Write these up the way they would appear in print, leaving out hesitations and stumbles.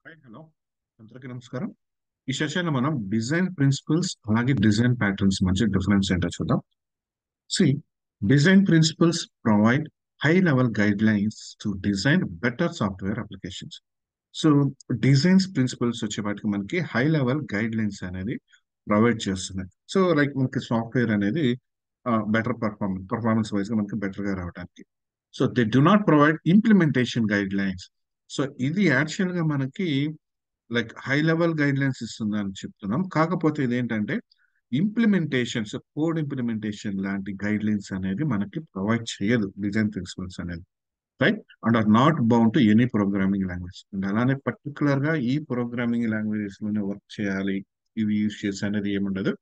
Hi hello అందరికీ నమస్కారం. ఈ సెషన్లో మనం డిజైన్ ప్రిన్సిపల్స్ అలాగే డిజైన్ ప్యాటర్న్స్ మధ్య డిఫరెన్స్ ఏంటో చూద్దాం. See design principles provide high level guidelines to design better software applications. So designs principles వచ్చేపాటికి మనకి హై లెవెల్ గైడ్ లైన్స్ అనేది ప్రొవైడ్ చేస్తున్నాయి. సో లైక్ మనకి సాఫ్ట్వేర్ అనేది బెటర్ పర్ఫార్మెన్స్ వైజ్ గా మనకి బెటర్ గా రావడానికి. So they do not provide implementation guidelines. So ఇది యాక్చువల్ గా మనకి like high level guidelines ఇస్తుందని చెప్తున్నాం. కాకపోతే ఇదేంటంటే ఇంప్లిమెంటేషన్స్, కోడ్ ఇంప్లిమెంటేషన్ లాంటి గైడ్ లైన్స్ అనేది మనకి ప్రొవైడ్ చేయదు డిజైన్ ప్రిన్సిపల్స్ అనేది. Right, and are not bound to any programming language. And అలానే పర్టికులర్ గా ఈ ప్రోగ్రామింగ్ లాంగ్వేజెస్ లోనే వర్క్ చేయాలి, ఇవి యూజ్ చేసి అనేది ఏముండదు.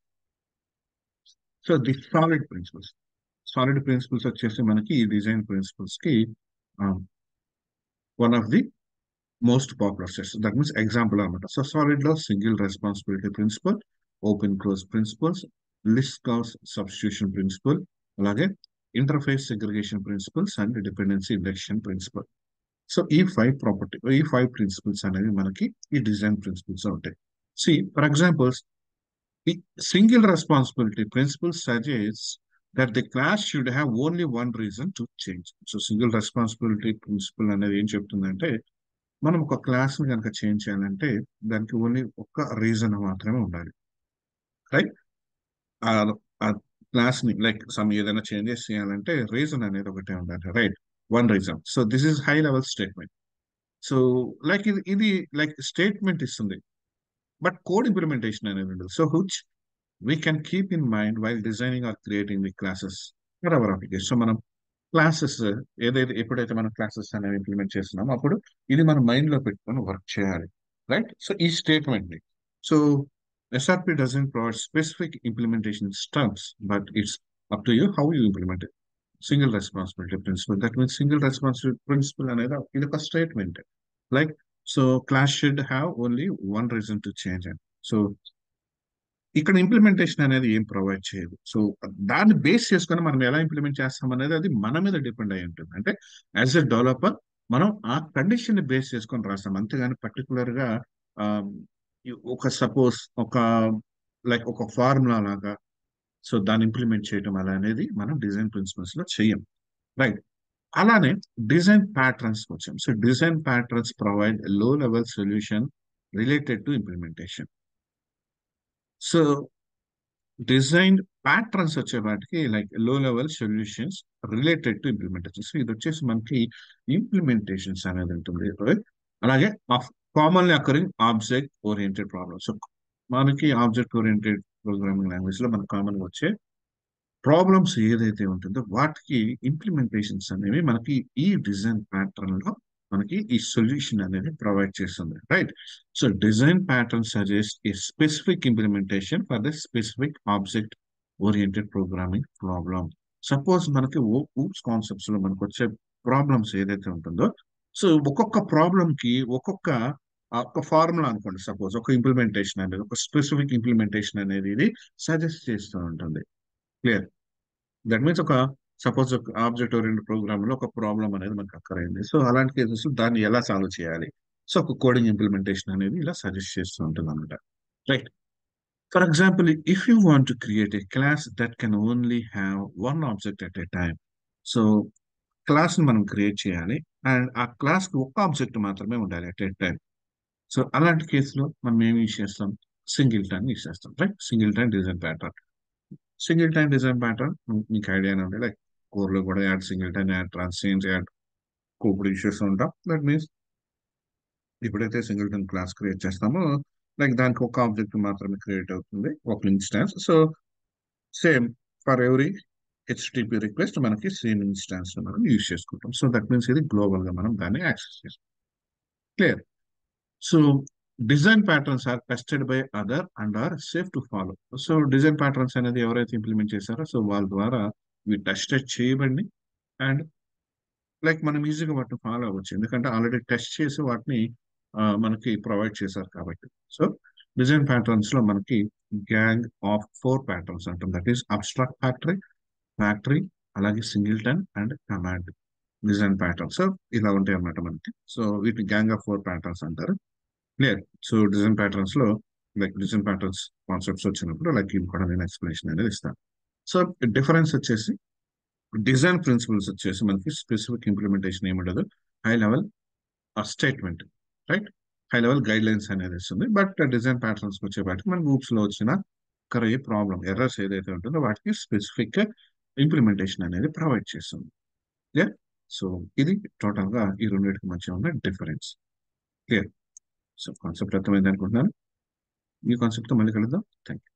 సో ది సాలిడ్ ప్రిన్సిపల్స్ వచ్చేసి మనకి ఈ డిజైన్ ప్రిన్సిపల్స్ కి one of the most popular sets. That means example అనమాట. సో సాలిడ్ లో single responsibility principle, open close principles, Liskov substitution principle, అలాగే interface segregation principles and dependency induction principle. So ఈ five principles అనేవి మనకి ఈ design principles ఉంటాయి. See for examples, ఈ single responsibility principle suggest that the class should have only one reason to change. So single responsibility principal అనేది ఏం చెప్తుందంటే, మనం ఒక క్లాస్ ని కనుక చేంజ్ చేయాలంటే దానికి ఓన్లీ ఒక్క రీజన్ మాత్రమే ఉండాలి. రైట్, ఆ ఆ క్లాస్ ని లైక్ సమ్ ఏదైనా చేంజెస్ చేయాలంటే రీజన్ అనేది ఒకటే ఉండాలి. Right, one reason. So this is high level statement. So like ఇది లైక్ స్టేట్మెంట్ ఇస్తుంది, బట్ కోడ్ ఇంప్లిమెంటేషన్ అనేది ఉండదు. So which we can keep in mind while designing or creating the classes for our application. So మనం classes ఎప్పుడైతే మనం classes అనేవి implement చేస్తున్నామో అప్పుడు ఇది మన మైండ్ లో పెట్టుకొని వర్క్ చేయాలి. రైట్, సో ఈ స్టేట్మెంట్ ని, so SRP doesn't provide specific implementation steps, but it's up to you how you implement it. Single responsibility principal, that means single responsibility principal అనేది ఇది ఒక statement. Like so class should have only one reason to change and so ఇక్కడ implementation అనేది ఏం provide చేయదు. So దాన్ని base చేసుకొని మనం ఎలా ఇంప్లిమెంట్ చేస్తాం అనేది అది మన మీద డిపెండ్ అయి ఉంటుంది. అంటే యాజ్ ఎ డెవలపర్ మనం ఆ కండిషన్ ని బేస్ చేసుకొని రాస్తాం, అంతేగాని పర్టికులర్ గా ఆ, ఒక సపోజ్ ఒక లైక్ ఒక ఫార్ములా లాగా సో దాన్ని ఇంప్లిమెంట్ చేయడం అలా అనేది మనం డిజైన్ ప్రిన్సిపల్స్ లో చెయ్యం. రైట్, అలానే డిజైన్ ప్యాటర్న్స్ వచ్చాం. So design patterns provide low level solution related to implementation. So design patterns వచ్చేవాటికి like low level solutions related to implementation. So ఇది వచ్చేసి మనకి ఇంప్లిమెంటేషన్స్ అనేది ఉంటుంది. అలాగే commonly occurring object oriented problems. So మనకి ఆబ్జెక్ట్ ఓరియంటెడ్ ప్రోగ్రామింగ్ లాంగ్వేజ్ లో మనకు కామన్ గా వచ్చే ప్రాబ్లమ్స్ ఏదైతే ఉంటుందో వాటికి ఇంప్లిమెంటేషన్స్ అనేవి మనకి ఈ డిజైన్ ప్యాటర్న్ లో మనకి ఈ సొల్యూషన్ అనేది ప్రొవైడ్ చేస్తుంది. Right, so design pattern suggest A specific implementation for the specific object oriented programming problem. Suppose మనకి ఊప్స్ కాన్సెప్ట్స్ లో మనకు వచ్చే ప్రాబ్లమ్స్ ఏదైతే ఉంటుందో, సో ఒక్కొక్క ప్రాబ్లం కి ఒక ఫార్ములా అనుకోండి, సపోజ్ ఒక ఇంప్లిమెంటేషన్ అనేది ఒక స్పెసిఫిక్ ఇంప్లిమెంటేషన్ అనేది ఇది సజెస్ట్ చేస్తూ ఉంటుంది. క్లియర్, దట్ మీన్స్ ఒక సపోజ్ ఒక ఆబ్జెక్ట్ ఓరియంటెడ్ ప్రోగ్రామ్ లో ఒక ప్రాబ్లం అనేది మనకు అక్కరైంది. సో అలాంటి కేసెస్ దాన్ని ఎలా సాల్వ్ చేయాలి, సో ఒక కోడింగ్ ఇంప్లిమెంటేషన్ అనేది ఇలా సజెస్ట్ చేస్తూ ఉంటుంది అనమాట. Right, for example if you want to create a class that can only have one object at a time. So class ని మనం క్రియేట్ చేయాలి అండ్ ఆ క్లాస్ కి ఒక ఆబ్జెక్ట్ మాత్రమే ఉండాలి అట్ ఏ టైం. సో అలాంటి కేసులో మనం ఏమి యూజ్ చేస్తాం, సింగిల్ టైం యూజ్ చేస్తాం. Right, singleton design pattern. Singleton design pattern మీకు ఐడియానే ఉంది. లైక్ కోర్ లో కూడా add singleton, add transience, add code issues ఉంటాం. దట్ మీన్స్ ఎప్పుడైతే సింగిల్ టైం క్లాస్ క్రియేట్ చేస్తామో లైక్ దానికి ఒక ఆబ్జెక్ట్ మాత్రమే క్రియేట్ అవుతుంది, ఒక instance. So same for every HTTP request మనకి సేమ్ ఇన్స్టాన్స్ మనం యూజ్ చేసుకుంటాం. సో దట్ మీన్స్ ఇది గ్లోబల్ గా మనం దాన్ని యాక్సెస్ చేస్తాం. Clear, so design patterns are tested by other and are safe to follow. So design patterns అనేది ఎవరైతే ఇంప్లిమెంట్ చేశారో సో వాళ్ళ ద్వారా ఇవి టెస్టెడ్ చేయబడి అండ్ లైక్ మనం ఈజీగా వాటిని ఫాలో అవ్వచ్చు, ఎందుకంటే ఆల్రెడీ టెస్ట్ చేసి వాటిని మనకి ప్రొవైడ్ చేశారు కాబట్టి. సో డిజైన్ ప్యాటర్న్స్ లో మనకి గ్యాంగ్ ఆఫ్ 4 ప్యాటర్న్స్ అంటాం. దట్ ఈస్ అబ్స్ట్రాక్ట్ ఫ్యాక్టరీ, అలాగే singleton and command design patterns. So ఇలా ఉంటాయి అన్నమాట మనకి. సో వీటిని గ్యాంగ్ ఆఫ్ 4 ప్యాటర్న్స్ అంటారు. క్లియర్. సో డిజైన్ ప్యాటర్న్స్ లో లైక్ డిజైన్ ప్యాటర్న్స్ కాన్సెప్ట్స్ వచ్చినప్పుడు లైక్ ఇవి కూడా నేను ఎక్స్ప్లెనేషన్ అనేది ఇస్తాను. సో డిఫరెన్స్ వచ్చేసి డిజైన్ ప్రిన్సిపల్స్ వచ్చేసి మనకి స్పెసిఫిక్ ఇంప్లిమెంటేషన్ ఏముండదు, high level statement, right, high level guidelines అనేది ఇస్తుంది. బట్ డిజైన్ ప్యాటర్న్స్ వచ్చేపాటికి మన గ్రూప్స్ లో వచ్చిన ఏ ప్రాబ్లం ఎర్రర్స్ ఏదైతే ఉంటుందో వాటికి స్పెసిఫిక్ ఇంప్లిమెంటేషన్ అనేది ప్రొవైడ్ చేస్తుంది. క్లియర్. సో ఇది టోటల్ గా ఈ రెండింటికి మధ్య ఉన్న డిఫరెన్స్. క్లియర్. సో కాన్సెప్ట్ అర్థమైంది అనుకుంటున్నాను. ఈ కాన్సెప్ట్ తో మళ్ళీ కలుద్దాం. Thank you.